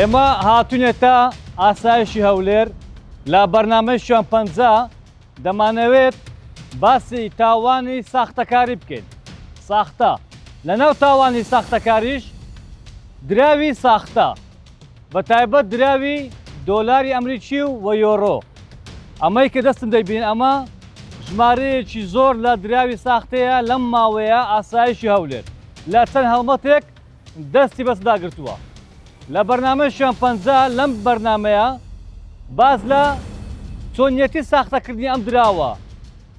ئێمە هاتوونێتە ئاسایشی هەولێر لە بەرنامەی شوێنپەنجە دەمانەوێت باسی تاوانی ساختەکاری بکەین. ساختە لەناو تاوانی ساختەکاریش دراوی ساختە بە تایبەت دراوی دۆلاری ئەمریکی و یۆرۆ. ئەمەی کە دەستم دەیبین ئەمە ژمارەیەکی زۆر لە دراوی ساختەیە لەم ماوەیە ئاسایشی هەولێر لە چەند هەڵمەتێک دەستی بەسداگرتووە. لە بەرنامەی شوێنپەنجە لەم بەرنمەیە باز لە چۆنیەتی ساختەکردنی ئەم دراوە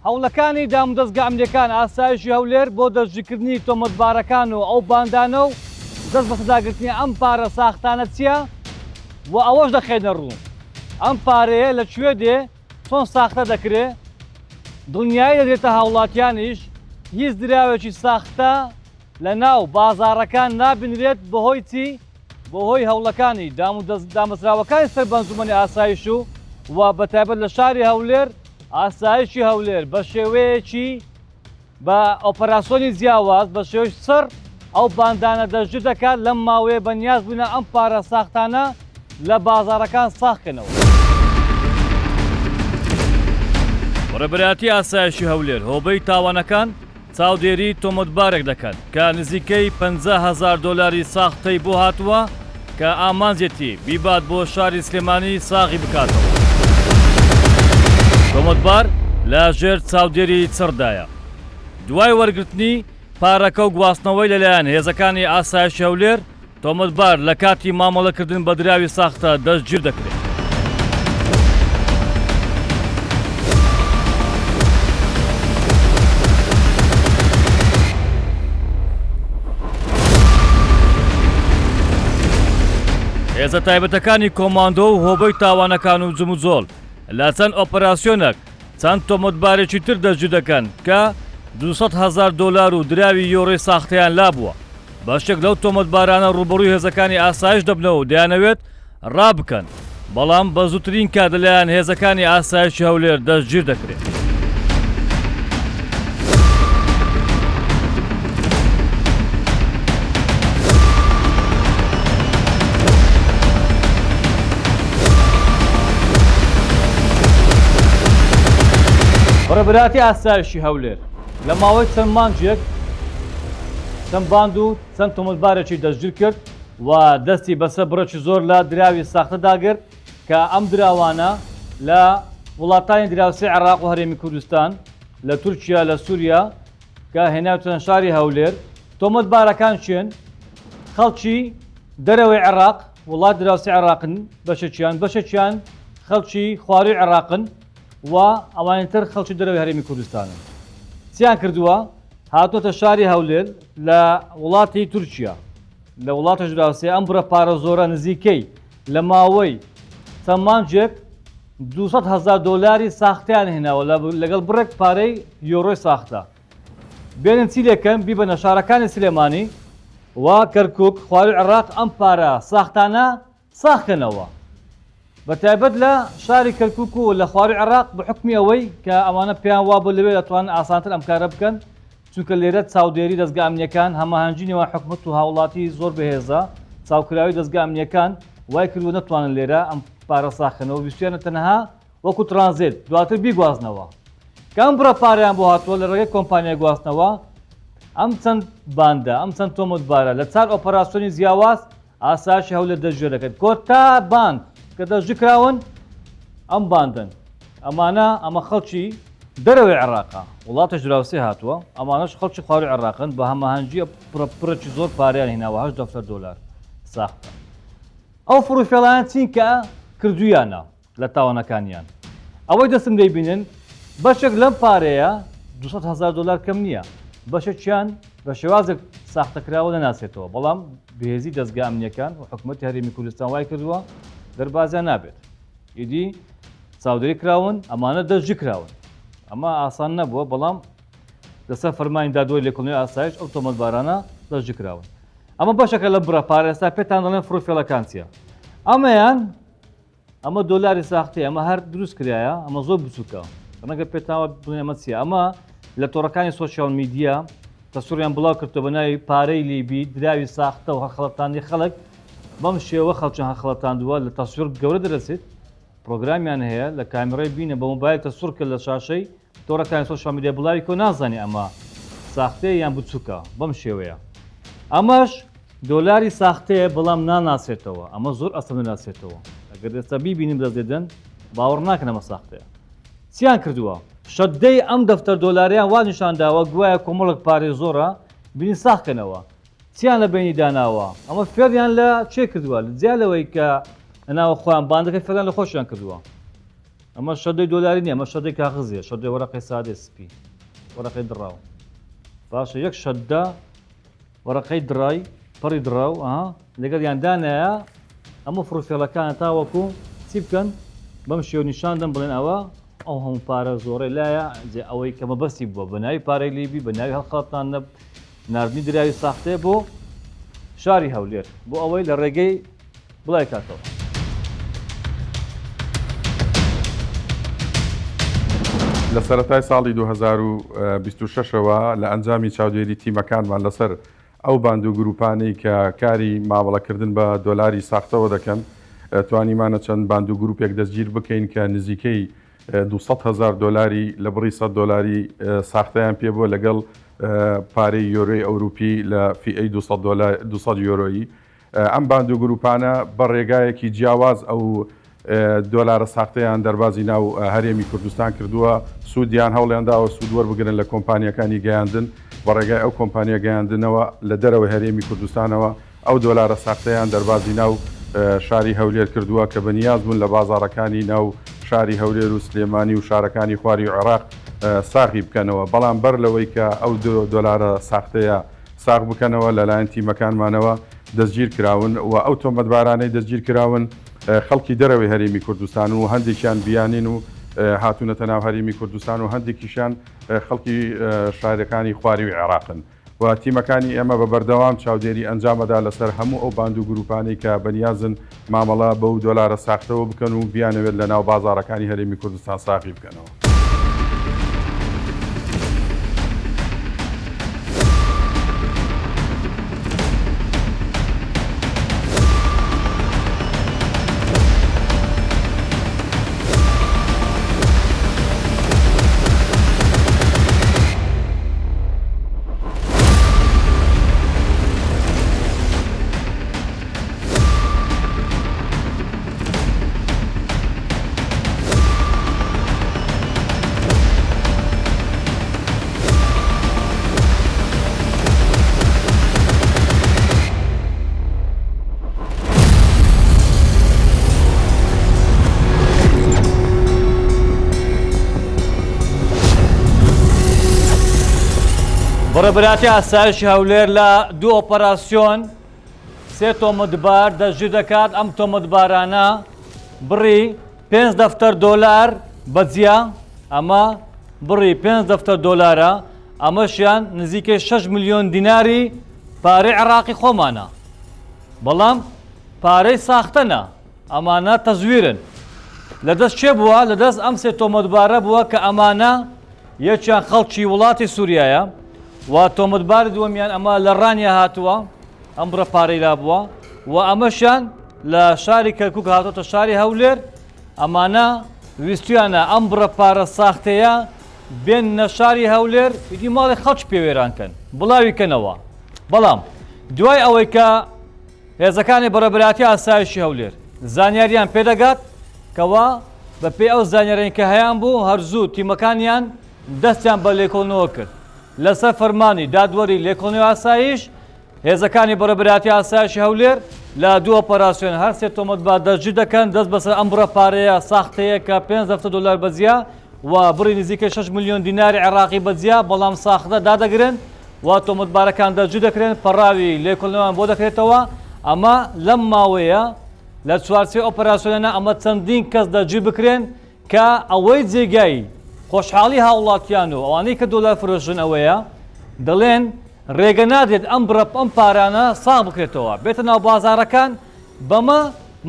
هەوڵەکانی دامودەستگا ئەمریکان ئاسایشی هەولێر بۆ دەستگیرکردنی تۆمەتبارەکان و ئەو باندانە و دەست بەسەداگرتنی ئەم پارە ساختانە چییە و ئەوەش دەخێنە ڕوو. ئەم پارەیە لەکوێ دێ چۆن ساختە دەکرێ دڵنیایی دەدرێتە هاوڵاتیانیش هیچ دراوێکی ساختە لە ناو بازاڕەکان نابینرێت بەهۆی چی؟ بۆهۆی هەوڵەکانی دامەزراوەکانی سەر بەنزومەنی ئاسایش و بەتایبەت لە شاری هەولێر ئاسایشی هەولێر بە شێوەیەکی بە ئۆپەراسیۆنی جیاواز بە شێوەی سەر ئەو باندانە دەستگیر دەکات لەم ماوەیە بەنیاز بوونە ئەم پارە ساختانە لە بازاڕەکان ساختکەنەوە. ڕێبەرایەتی ئاسایشی هەولێر هۆبەی تاوانەکان چاودێری تۆمەتبارێک دەکەن کە نزیکەی 50,000 دۆلاری ساختەی بۆ هاتووە کە ئامانجێتی بیبات بۆ شاری سلێمانی ساغی بکاتەوە. تۆمەتبار لە ژێر چاودێری چڕدایە. دوای وەرگرتنی پارەکە و گواستنەوەی لەلایەن هێزەکانی ئاسایشی هەولێر تۆمەتبار لە کاتی مامەڵەکردن بە دراوی ساختە دەستگیر دەکرێت. هێزە تایبەتەکانی کۆماندۆ و هۆبەی تاوانەکان و جموجۆڵ لە چەند ئۆپەراسیۆنێک چەند تۆمەتبارێکی تر دەستگیر دەکەن کە 200,000 دۆلار و دراوی یۆڕۆی ساختەیان لابووە. بەشێک لەو تۆمەتبارانە ڕوبەڕووی هێزەکانی ئاسایش دەبنەوە و دەیانەوێت ڕابکەن بەڵام بە زووترین کات لەلایەن هێزەکانی ئاسایشی هەولێر دەستگیر دەکرێت. ڕێبەرایەتی ئاسایشی هەولێر لە ماوەی چەند مانجێک چەند باند و چەند تۆمەتبارێکی دەستگیر کرد و دەستی بەسەر بڕێکی زۆر لە دراوی ساختەداگرت کە ئەم دراوانە لە وڵاتانی دراوسێ عێراق و هەرێمی کوردستان لە تورکیا لە سووریا کە هێناوتەن شاری هەولێر. تۆمەتبارەکان چێن خەڵکی دەرەوەی عێراق وڵات دراوسێ عێراقن بەشێکیان خەڵکی خواروی عێراقن و ئەوانتر خەڵکی دەرەوەی هەرێمی کوردستانن. چیان کردووە هاتۆتە شاری هەولێر لە وڵاتی تورکیا لە وڵاتە دراوسێ ئەم بڕە پارە زۆرە نزیکەی لە ماوەی چەند مانجێک 200,000 دۆلاری ساختیان هێناوە لەگەڵ بڕێک پارەی یۆڕۆی ساختە. بێنن چی لێکەن بیبەنە شارەکانی سلێمانی و کەرکووک خواروی عێراق ئەم پارە ساختانە ساختکەنەوە. بەتایبەت لە شاری کەرکووک و لە خواروی عێراق بە حکمی ئەوەی کە ئەمانە پێیان وا بۆ لەوێ دەتوانن ئاسانتر ئەم کارە بکەن چونکە لێرە چاودێری دەستگا ئەمنیەکان هەماهەنگی نێوان حکومەت و هاوڵاتی زۆر بەهێزە چاوکراوی دەستگا ئەمنیەکان وای کردووە نەتوانن لێرە ئەم پارە ساختنەوە ویستیانە تەنها وەکو ترانزیت دواتر بیگوازنەوە کە ئەم بڕە پارەیان بۆ هاتووە لە ڕێگەی کۆمپانیای گواستنەوە. ئەم چەند باندە ئەم چەند تۆمەتبارە لە چار ئۆپەراسیۆنی جیاواز ئاسایشی هەولێر دەستگیر دەکرێت. کۆتا باند کە دەستگیرکراون ئەم باندن ئەمە خەڵکی دەرەوەی عێراقا وڵاتە دراوسێ هاتووە ئەمانەش خەڵکی خواروی عێراقن بە هەماهەنگی پڕێکی زۆر پارەیان هێناوە 8 دۆلار ساختە. ئەو فروشێڵیان چینکە کردویانە لە تاوانەکانیان ئەوەی دەستم دەیبینن بەشێک لەم پارەیە 200,000 دلار کەم نییە بەشێکیان بە شێوازێک ساختەکراوە نەناسێتەوە بەڵام بەهێزی دەستگا ئەمنیەکان و حکوومەتی هەرێمی کوردستان وای کردووە دەربازیان نابێت ئیدی چاودێری کراون ئەمانە دەستگیر کراون ئەمە ئاسان نەبووە بەڵام لەسەر فەرمانی دادوەری لێکۆڵینەوەی ئاسایش ئەو تۆمەتبارانە دەستگیر کراون ئەمە بەشەکە لە بڕە پارە ئێستا پێتان دەڵێن فڕۆفێڵەکان چییە ئەمەیان ئەمە دۆلاری ساختی ئەمە هەر دروست کرایە ئەمە زۆر بچووکە ڕەنگە پێتاوە بڵێن ئەمە چییە ئەمە لە تۆڕەکانی سۆشیال میدیا تەسووریان بڵاو کردو بە ناوی پارەی لیبی دراوی ساختە و هەخەڵەتانی خەڵک بەم شێوە خەڵکیان هەخەڵەتاندووە لە تەسوور گەورە دەرەچێت پرۆگرامیان هەیە لە کامێرەی بینە بە مۆبایل تەسوور کرد لە شاشەی تۆڕەکانی سۆشیال میدیا بڵاوی کۆ نازانێ ئەمە ساختەیە یان بچووکە بەم شێوەیە ئەمەش دۆلاری ساختەیە بەڵام ناناسێتەوە ئەمە زۆر ئەسڵ ناسێتەوە ئەگەر ئێستا بیبینیم دەستێدن باوەڕ ناکەن ئەمە ساختەیە چیان کردووە شەدەی ئەم دەفتەر دۆلاریان وا نیشانداوە گوایە کۆمەڵک پارێ زۆرە بینی ساختکەنەوە چیان لە بینی داناوە ئەمە فێریان لە چێ کردووە جیالەوەی کە ناوە خۆیان باندەکە فێریان لە خۆشیان کردووە ئەمە شەدەی دۆلاری نیە ئەمە شەدەی کاغزیە شەدەی وەرەقی سادێ سپی وەرەقی دڕاو باشە یەک شەدە وەرەقەی دڕای پەڕی دڕاو لەگەڵ یاندانایە ئەمە فڕۆفێڵەکانە تاوەکو چی بکەن بەم شێو نیشاندەم بڵێن ئەوە ئەو هەموو پارە زۆرەی لایە جێ ئەوەی کە مەبەستی بووە بە ناوی پارەی لیبی بە ناوی هەڵخەڵەتان نردنی دراوی ساختەیە بۆ شاری هەولێر بۆ ئەوەی لە ڕێگەی بڵای کاتەوە لە سەرەتای ساڵی 2026ەوە لە ئەنجامی چاودێری تیمەکانمان لەسەر ئەو باند و گروپانەی کە کاری ماوەڵەکردن بە دۆلاری ساختەوە دەکەن توانیمانە چەند باند و گروپێک دەستگیر بکەین کە نزیکەی 200,000 دلاری لە بڕی 100 دلاری ساختەیان پێ بووە لەگەڵ پارەی یۆرۆی ئەوروپی لە فیئەی 200 یۆرۆیی ئەم باند و گروپانە بە ڕێگایەکی جیاواز ئەو دۆلارە ساختەیان دەربازی ناو هەرێمی کوردستان کردووە سوودیان هەوڵیانداوە سوود وەربگرن لە کۆمپانیەکانی گەیاندن بە ڕێگای ئەو کۆمپانیە گەیاندنەوە لە دەرەوەی هەرێمی کوردستانەوە ئەو دۆلارە ساختەیان دەربازی ناو شاری هەولێر کردووە کە بەنیاز بوون لە بازاڕەکانی ناو شاری هەولێر و سلێمانی و شارەکانی خواری عێراق ساغی بکەنەوە بەڵام بەر لەوەی کە ئەو دۆلارە ساختەیە ساغ بکەنەوە لەلایەن تیمەکانمانەوە دەستگیر کراون و ئەو تۆمەتبارانەی دەستگیر کراون خەڵکی دەرەوەی هەرێمی کوردستان و هەندێکیان بیانین و هاتوونەتە ناو هەرێمی کوردستان و هەندێکیشان خەڵکی شارەکانی خواری و عێراقن و تیمەکانی ئێمە بە بەردەوام چاودێری ئەنجامەدا لەسەر هەموو ئەو باند و گروپانەی کە بەنیازن مامەڵە بەو دۆلارە ساختەوە بکەن و بیانەوێت لە ناو بازاڕەکانی هەرێمی کوردستان ساغی بکەنەوە. بەڕێبەراتی ئاسایشی هەولێر لە دوو ئۆپەراسیۆن سێ تۆمەتبار دەستگیر دەکات ئەم تۆمەتبارانە بڕی 5 دەفتەر دۆلار بەجیا ئەمە بڕی 5 دەفتەر دۆلارە ئەمەشیان نزیکەی 6 ملیۆن دیناری پارەی عێراقی خۆمانە بەڵام پارەی ساختەنە ئەمانە تەزویرن لەدەست چێ بووە لەدەست ئەم سێ تۆمەتبارە بووە کە ئەمانە یەکیان خەڵکی وڵاتی سووریایە و تۆمەتباری دووەمیان ئەمە لە ڕانیا هاتووە ئەم بڕە پارەی لا بووە و ئەمەشیان لە شاری کەرکووک هاتۆتە شاری هەولێر ئەمانە ویستیانە ئەم بڕە پارە ساختەیە بێنە شاری هەولێر ئیدی ماڵی خەڵک پێوێرانکەن بڵاویکەنەوە بەڵام دوای ئەوەی کە هێزەکانی بەڕێبەراتی ئاسایشی هەولێر زانیاریان پێدەگات کەوا بە پێی ئەو زانیارین کە هەیان بوو هەرزوو تیمەکانیان دەستیان بە لێکۆڵنەوە کرد لەسەر فەرمانی دادوەری لێکۆڵنەوەی ئاسایش هێزەکانی بەڕێبەراتی ئاسایشی هەولێر لە دوو ئۆپەراسیۆن هەر سێ تۆمەتبار دەستگیر دەکەن دەست بەسەر ئەم بڕە پارەیە ساختەیە کە 5 دەفتەر دۆلار بەجیا و بڕی نزیکە 6 ملیۆن دیناری عێراقی بەجیا بەڵام ساختە دادەگرن و تۆمەتبارەکان دەرجوو دەکرێن پەڕاوی لێکۆڵنەوەیان بۆ دەکرێتەوە ئەمە لەم ماوەیە لە چوارچێ ئۆپەراسیۆنە ئەمە چەندین کەس دەرجوو بکرێن کە ئەوەی جێگای خۆشحاڵی هاوڵاتیان و ئەوانەی کە دۆلار فرۆشن ئەوەیە دەڵێن ڕێگە نادێت ئەم ئەم پارانە ساغ بکرێتەوە بێتە ناو بازارەکان بەمە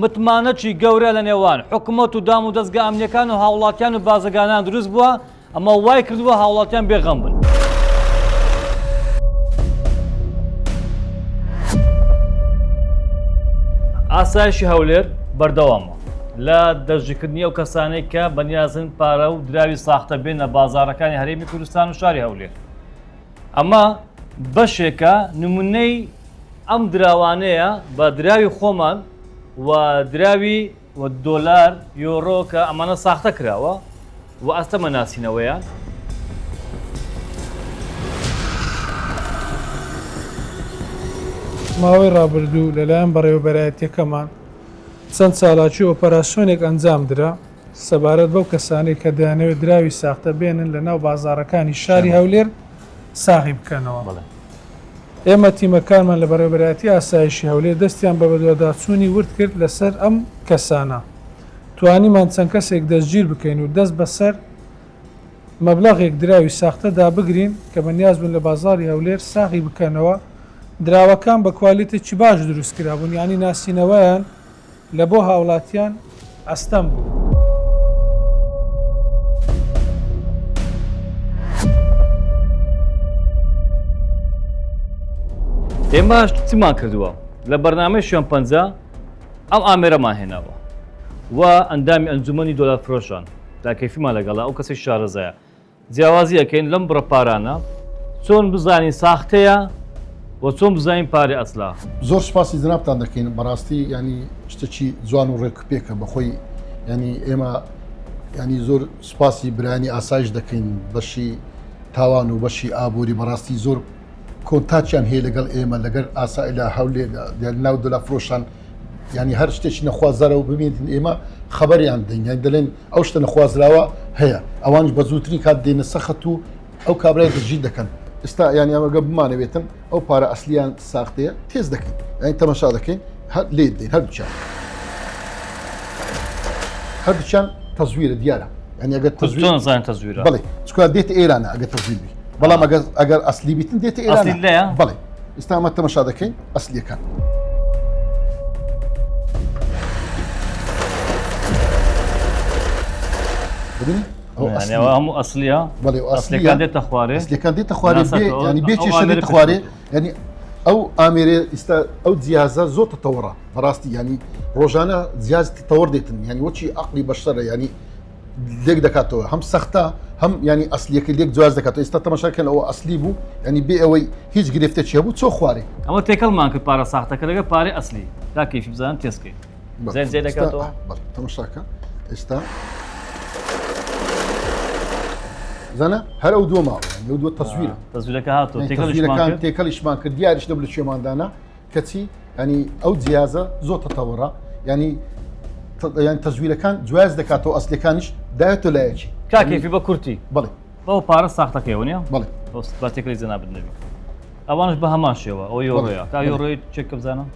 متمانەکی گەورە لە نێوان حکوومەت و دام و دەستگا ئەمنیەکان و هاوڵاتیان و بازرگانان دروست بووە ئەمە وای کردووە هاوڵاتیان بێغەم بن. ئاسایشی هەولێر بەردەوامە لە دەرجکردنی ئەو کەسانەی کە بەنیازن پارە و دراوی ساختە بێنە بازارەکانی هەرێمی کوردستان و شاری هەولێر. ئەمە بەشێکە نمونەی ئەم دراوانەیە بە دراوی خۆمان و دراوی دۆلار یۆڕۆ کە ئەمانە ساختە کراوە و ئەستەمە ناسینەوەیان. ماوەی ڕابردوو لەلایەن بەڕێوەبەرایەتیەکەمان چەند ساڵاتی ئۆپەراسیۆنێک ئەنجام درا سەبارەت بەو کەسانەی کە دەیانەوێت دراوی ساختە بێنن لە ناو بازارەکانی شاری هەولێر ساغی بکەنەوە. ئێمە تیمەکانمان لە بەڕێوەبەرایەتی ئاسایشی هەولێر دەستیان بە بەدواداچوونی ورد کرد لەسەر ئەم کەسانە. توانیمان چەند کەسێک دەستگیر بکەین و دەست بەسەر مەبلەغێک دراوی ساختە دابگرین کە بەنیاز بوون لە بازاری هەولێر ساغی بکەنەوە. دراوەکان بە کوالیتێکی باش دروست کرابوون ینی ناسینەوەیان لە بۆ هاوڵاتیان ئەستەم بوو. ئێمە چمان کردووە لە بەرنامەی شوێن پەنج ئەم ئامێرەمان هێناوە و ئەندامی ئەنجومەنی دۆلار فرۆشان تاکەیفیمان لەگەڵا ئەو کەسی شارەزایە جیاوازی ئەەکەین لەم بڕەپارانە چۆن بزانین ساختەیە و چۆن بزانین پارێ ئەسلا. زۆر سپاسی جنابتان دەکەین بەڕاستی ینی شتێکی جوان و ڕێکپێکە بەخۆی ینی ئێمە ینی زۆر سپاسی برانی ئاسایش دەکەین بەشی تاوان و بەشی ئابووری بەڕاستی زۆر کۆنتاچیان هەیە لەگەڵ ئێمە لەگەر ئاسایی لە هەولێر ناو دۆلار فرۆشان ینی هەر شتێکی نەخوازەرەوە ببینێتن ئێمە خەبەریان دەین یان دەڵێن ئەو شتە نەخوازراوە هەیە ئەوانش بە زووترین کات دێنە سەخت و ئەو کابرای دژی دەکەن. ئستا ینی ئەمەگە بمانەوێتن ئەو پارە ئەسلیان ساختەیە تێز دەکەین ینی تەماشا دەکەین لێ دەین هەردووچیان تەزویرە دیارە ینی ئەگەر تەزویرە بڵێ چکار دێتە ئێرانە ئەگەر تەزویر بی بەڵام ئەگەر ئەسلی بیتن دێتە ئێرانە بڵێ ئستا ئەمە تەماشا دەکەین ئەسلیەکان. هەموو ئەسلیە ئەسلیەکان دێتە خوارێ ئەسلیەکان دێتە خوارێ ینی بێ کێشە دێتە خوارێ ینی ئەو ئامێرێ ئێستا ئەو جیازە زۆر تەتەوەڕە بەڕاستی ینی ڕۆژانە جیاز تەوەڕ دێتن ینی وەچی عەقلی بەشەرە ینی لێک دەکاتەوە هەم سەختە هەم ینی ئەسلیەکە لێک جواز دەکاتەوە ئێستا تەماشاکەن ئەوە ئەسلی بوو ینی بێ ئەوەی هیچ گرفتێکی هەبوو چۆ خوارێ ئەمە تێکەڵمان کرد پارە ساختەکە لەگە پارێ ئەسلی تا کەیفی بزانن تێسکەین زێن جێ دەکاتەوە تەماشاکە ئێستا زانە هەر ئەو دووە ماوە ئەو دووە تەزویرە تەزویرەکە هاتووە تێکەڵیشمان کرد دیاریش لە بلوچێماندانە کەچی ینی ئەو جیازە زۆر تەتەوەڕە ینی یان تەزویرەکان جواز دەکاتەوە ئەسلەکانیش دایەتە لایەکی کاکەیفی بە کورتی بڵێ بەو پارە ساختەکەیە نیە بڵێ با تێکەڵی جەنابەت نەبی ئەوانش بە هەمان شێوە ئەو یۆڕۆیە تا یۆڕۆی چێک بزانم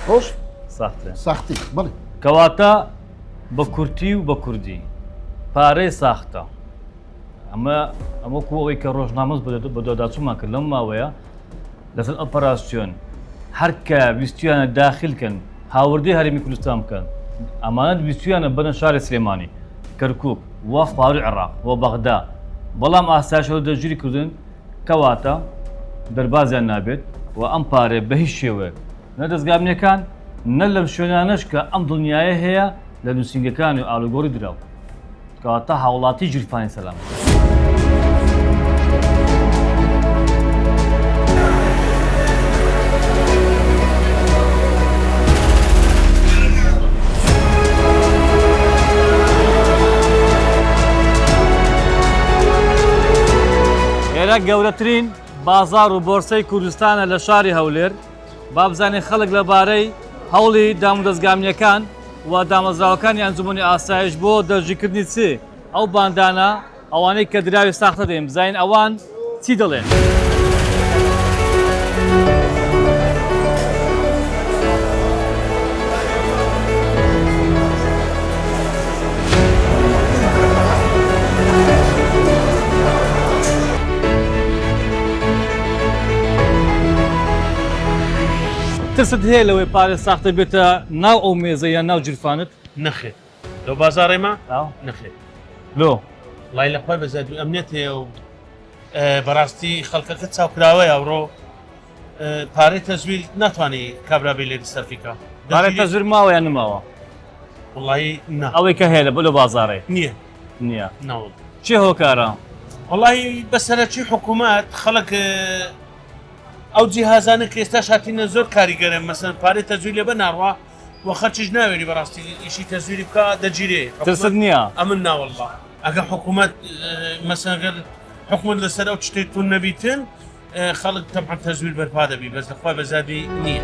ڕۆژ ساختی بڵێ کەواتە بە کورتی و بە کوردی پارەی ساختە ئەمە کو ئەوەی کە ڕۆژنامەز بە دۆداچوومان کرد لەم ماوەیە لەسەر ئۆپەراسیۆن هەرکە ویستیانە داخلکەن هاوردەی هەرێمی کوردستان بکەن ئەمانەت ویستیانە بنە شاری سلێمانی کەرکووک وە خواوەری عێراق بۆ بەغدا بەڵام ئاسایشەوە دەرگیری کردن کەواتە دەربازیان نابێت و ئەم پارێ بە هیچ شێوەیەک نە دەستگامنیەکان نە لەم شوێنانەش کە ئەم دڵنیایە هەیە لە نووسنگەکانی و ئالوگۆری دراو کەواتە هاوڵاتی جیرفانی سەلام. ئێرە گەورەترین بازار و بۆرسەی کوردستانە لە شاری هەولێر با بزانێ خەڵک لەبارەی هەوڵی دام و دەستگامنیەکان و دامەزراوەکانیان زمانی ئاسایش بۆ دەژیکردنی چ ئەو باندانە ئەوانەی کە دراوی ساختە دێن بزین ئەوان چی دەڵێن؟ ترست هەیە لەوەی پارێ ساختە بێتە ناو ئەو مێزە یان ناو جرفانت؟ نەخێت لەو بازاڕێمە ئاو نەخێت لۆ لای لەخوای بەزادوی ئەمنێت هەیە و بەڕاستی خەڵکەکە چاوکراوەیە ئەوڕۆ پارەی تەزویر ناتوانێت کابرابێ لێ سەرفیکە پارێ تەزویر ماوە یان نماوە؟ وڵی نا ئەوەی کە هەیە لە بۆ لە بازاڕێ نییە نییە ناوڵ چێ هۆکارە؟ وڵی بەسەرەکی حکوومەت خەڵک ئەو جیهازانە کە ئێستا شاتینە زۆر کاریگەرە مەسەن پارەی تەزویر لێ بە ناڕوا وە خەرچیش ناوێری بەڕاستی ئیشی تەزویری بکە دەگیرێ ترست نییە؟ ئەمن ناوەڵڵا ئەگە حکوومەت مەسەگەر حکومت لەسەر ئەو شتێک تون نەبیتن خەڵک تەبعەن تەزویر بەرپا دەبی بەس لەخوای بەزادی نییە.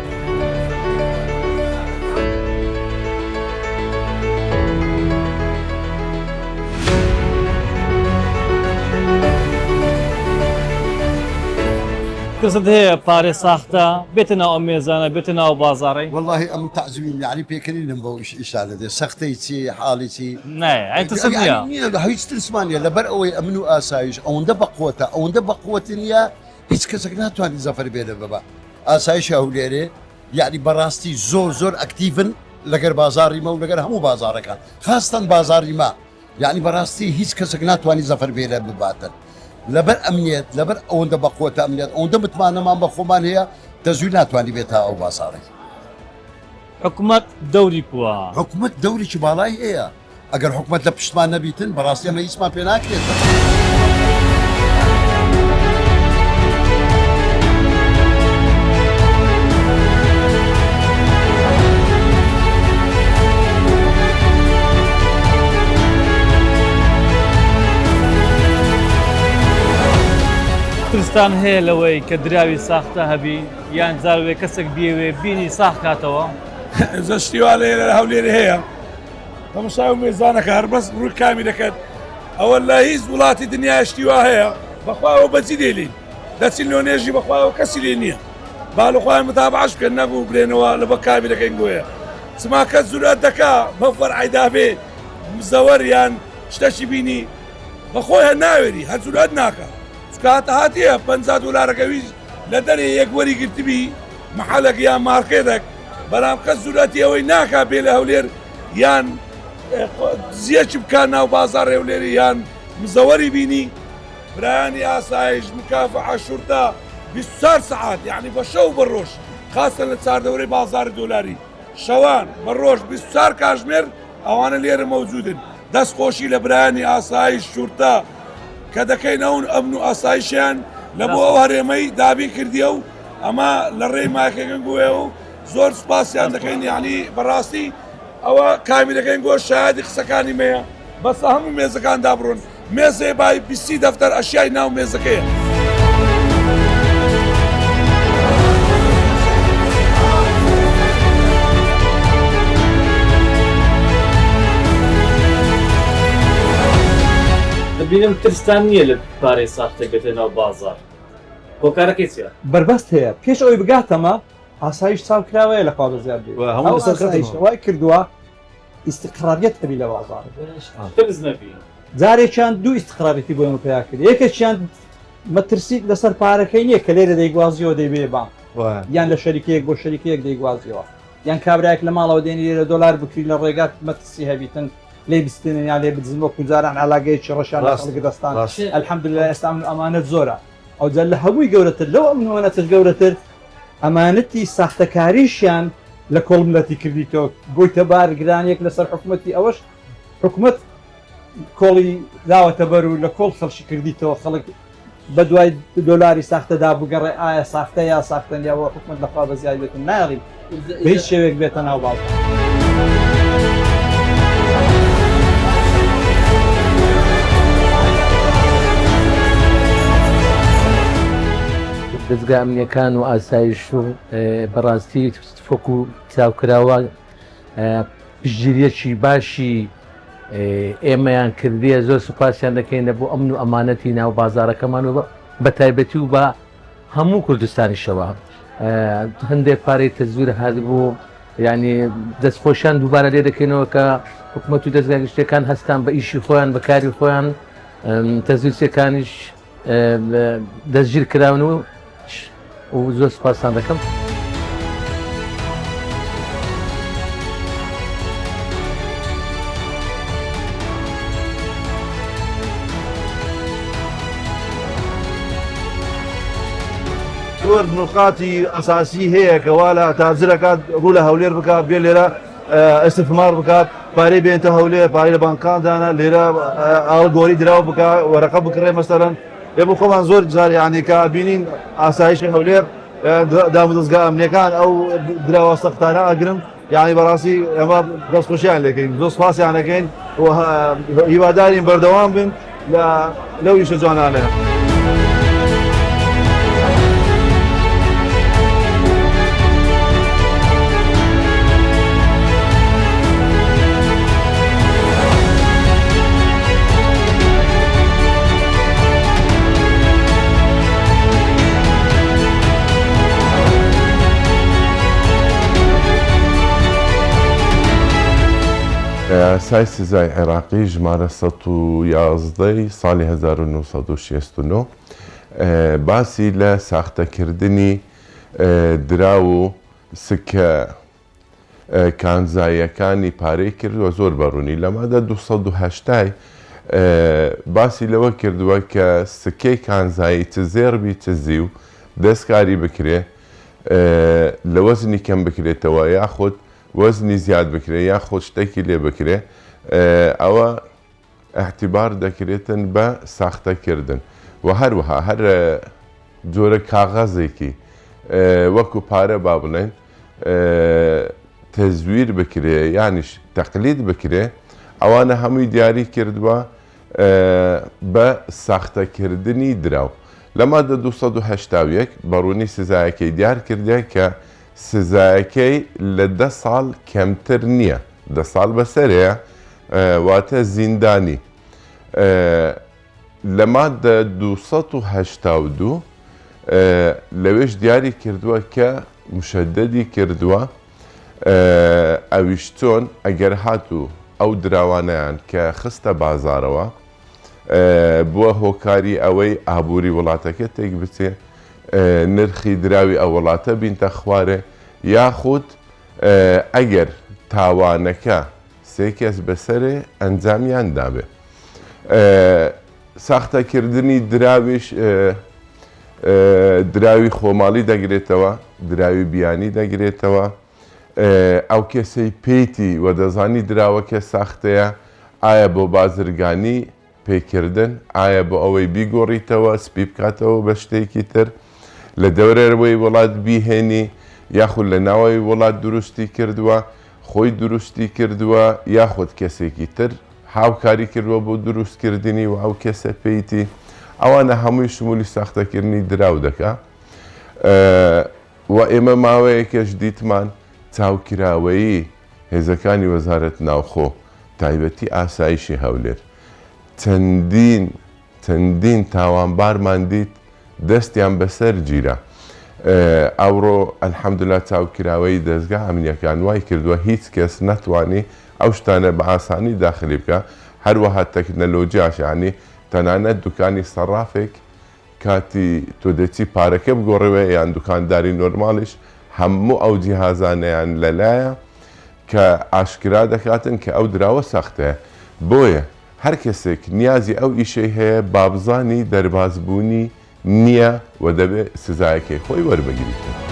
ترست هەیە پارێ ساختە بێتە ناو ئەم مێزانە بێتە ناو بازاڕی؟ والله ام تعزمين يعني بيكرين بو ايش على ده سختيتي حالتي نایە ئەی ترست نییە؟ يعني هيك ترسمانيا لبرقوي امنو اسايش او ندب قوته او ندب قوتنيا هيك كسكناتو هذه زفر بينا بابا اسايش اوليري يعني براستي زور اكتيفن لقر بازاري ما ولقر همو بازارك خاصه بازاري ما يعني براستي هيك كسكناتو هذه زفر بينا بباتن لبر امنيت لبر او ندب قوته امنيت او ندب متمانه ما بخومان هي تزوينات واني بيتها او بازاري حکومەت دەوری کووە حکومت دەوری چ باڵای هەیە ئەگەر حکومت لە پشتمان نەبیتن بەڕاستی ئەمە هیچمان پێ ناکرێتە. ترستان هەیە لەوەی کە دراوی ساختە هەبی یان جاروێ کەسێک بێوێ بینی ساخت کاتەوە؟ زەشتیوا لێرە هەولێرە هەیە تەماشای مێزانەکە هەر بەس ڕووی کامی دەکەن ئەوە لە هیچ وڵاتی دنیا شتیوا هەیە بەخواەوە بەچی دێلین دەچین لۆ نێژی بەخواەوە کەسی لێ نییە باڵخوای متابعش بکەن نەبوو برێنەوە لە بە کامی دەکەین گوۆیە چماکە زورات دەکا بەفەر عیدابێ زەوەر یان شتەشی بینی بەخۆی هەر ناوێری هەر زورات ناکە کاتە هاتیە $50 لە دەرێ یەک وەری گرتبی محلك يا ماركتك بەڵام کەس زوراتی ئەوەی ناکا بێ لە هەولێر یان زیەکی بکان ناو بازاڕ هەولێری یان مزەوەری بینی برایانی ئاسایش مکافحە شورتا 24 ساعات یعنی بە شەو بە ڕۆژ خاستە لە چاردەوەرەی بازاری دۆلاری شەوان بە ڕۆژ 24 کاتژمێر ئەوانە لێرە مەوجودن دەستخۆشی لە برایانی ئاسایش شورتا کە دەکەینەون ئەمن و ئاسایشیان لە بۆ ئەو هەرێمەی دابین کردیە و ئەمە لە ڕێی ماکەکەن گوێ و زۆر سپاسیان دەکەین یعنی بەڕاستی ئەوە کامی دەکەین گۆ شایدی قسەکانی مەیە بەسە هەموو مێزەکان دابڕۆن مێزێ بای 20 دەفتەر ئەشیای ناو مێزەکەیە. دەبینم ترستان نییە لە پارەی ساختە بێتە ناو بازار هۆکارەکەی چیە؟ بربەست هەیە پێش ئەوی بگاتەمە ئاسایش چاوکراوەیە لە قاڵ زیاد وای کردووە ئیسقراریەت هەبی لە بازار ترس نەبی جارێکیان دوو ئیسقراریەتی بۆ ئەمە پیا کرد یەکێکیان مەترسیت لەسەر پارەکەی نییە کە لێرە دەیگوازیەوە دەیبێ بانک یان لە شەریکەیەک بۆ شەریکەیەک دەیگوازیەوە یان کابراایك لە ماڵەوە دێنی لێرە دۆلار بکری لە ڕێگات مەترسی هەبیتن لێ بیستن یان لێ بدزن وەکو جاران علاگەیەکی ڕەشیان لە خەڵکی دەستان الحەمدولله ئێستا ئەمانەت زۆرە ئەو جا لە هەمووی گەورەتر لەو ئەمنەوەنەتش گەورەتر ئەمانەتی ساختەکاریشیان لە کۆڵمەتی کردیتەوە گۆیتە بارگرانێک لەسەر حکوومەتی ئەوەش حکوومەت کۆڵی داوەتە بەر و لە کۆڵ خەڵکی کردیتەوە خەڵک بە دوای دۆلاری ساختەدا بگەڕێ ئایا ساختە یا ساختەنیاوە حکوومەت لەخوا بە زیاد بێتن ناڕی بە هیچ شێوێک بێتە ناو باڵ. دەستگا ئەمنیەکان و ئاسایش و بەڕاستی فۆک و چاوکراوە پشتگیریەکی باشی ئێمەیان کردیە زۆر سوپاسیان دەکەینە بۆ ئەمن و ئەمانەتی ناو بازارەکەمان و بە تایبەتی و بە هەموو کوردستانیشەوە هەندێک پارەی تەزویر هاتبوو ینی دەستخۆشیان دووبارە لێ دەکەینەوە کە حکوومەت و دەستگای گشتەکان هەستان بە ئیشی خۆیان بەکاری خۆیان تەزویرچەکانیش دەستگیر کراون و زۆر سوپاسان دەکەم. زۆر نقاتی ئەساسی هەیە کەوا لە تاجرەکات ڕوو لە هەولێر بکات بێ لێرە ئەستثمار بکات پارەی بێنتە هەولێر پارەی لە بانکاندانە لێرە ئاڵگۆری دراوە بکات وەرەقە بکڕێ مەسەرەن لێ بۆ خۆمان زۆر جار یعنی کە بینین ئاسایشی هەولێر دامودەستگا ئەمنیەکان ئەو دراوە سەختانە ئەگرن یعنی بەڕاستی ئەمە دەستخۆشیان لێکەین زۆر سوپاسیان دەکەین هیوادارین بەردەوام بن لەو ئیشە جوانانە. یاسای سزای عێراقی ژمارە 111 ساڵی 1969 باسی لە ساختەکردنی درا و سکە کانزاییەکانی پارەی کردووە زۆر بەڕوونی لەمادا 280 باسی لەوە کردووە کە سکەی کانزایی چ زێڕبی چ زی و دەستکاری بکرێ لە وەزنی کەم بکرێتەوە یاخود وەزنی زیاد بکرێ یاخۆ شتێکی لێ بکرێ ئەوە احتیبار دەکرێتن بە ساختەکردن و هەروەها هەر جۆرە کاغەزێکی وەکو پارە با بڵێن تەزویر بکرێ یانیش تەقلید بکرێ ئەوانە هەمووی دیاری کردووە بە ساختەکردنی دراو لە مادە 281 بەڕوونی سزایەکەی دیار کردێ کە سزایەکەی لە 10 ساڵ کەمتر نییە 10 ساڵ بەسەرەیە واتە زیندانی لە مادە 282 لەوێش دیاری کردووە کە مشەدەدی کردووە ئەویش چۆن ئەگەر هاتوو ئەو دراوانەیان کە خستە بازارەوە بووە هۆکاری ئەوەی ئابووری وڵاتەکە تێک بچێ نرخی دراوی ئەو وڵاتە بینتە خوارێ یاخود ئەگەر تاوانەکە سێ کەس بەسەرێ ئەنجامیان دابێ ساختەکردنی دراویش دراوی خۆماڵی دەگرێتەوە دراوی بیانی دەگرێتەوە ئەو کەسەی پێیتی و دەزانی دراوەکە ساختەیە ئایا بۆ بازرگانی پێکردن ئایا بۆ ئەوەی بیگۆڕیتەوە سپی بکاتەوە بە شتێکی تر لە دەورەوەی وڵات بیهێنی یاخود لە ناوەوەی وڵات دروستی کردووە خۆی دروستی کردووە یاخود کەسێکی تر هاوکاری کردووە بۆ دروستکردنی و ئەو کەسە پێیتی ئەوانە هەمووی شمولی ساختەکردنی دراو دەکا و ئێمە ماوەیەکەش دیتمان چاوکراوەیی هێزەکانی وەزارەت ناوخۆ تایبەتی ئاسایشی هەولێر چەندین تاوانبارمان دیت دەستیان بەسەر گیرە ئەوڕۆ ئەلحەمدولیلا چاوکراوەی دەستگا ئەمنیەکان وای کردووە هیچ کەس نەتوانی ئەو شتانە بە ئاسانی داخلی بکە هەروەها تەکنەلۆجیاش یعنی تەنانەت دوکانی سەرافێک کاتی تۆ دەچی پارەکە بگۆڕەوە یان دوکانداری نۆرماڵیش هەموو ئەو جیهازانەیان لەلایە کە ئاشکرا دەکاتن کە ئەو دراوە سەختەیە بۆیە هەر کەسێک نیازی ئەو ئیشەی هەیە بابزانی دەربازبوونی نییە و دەبێت سزایەکەی خۆی وەربگریتن.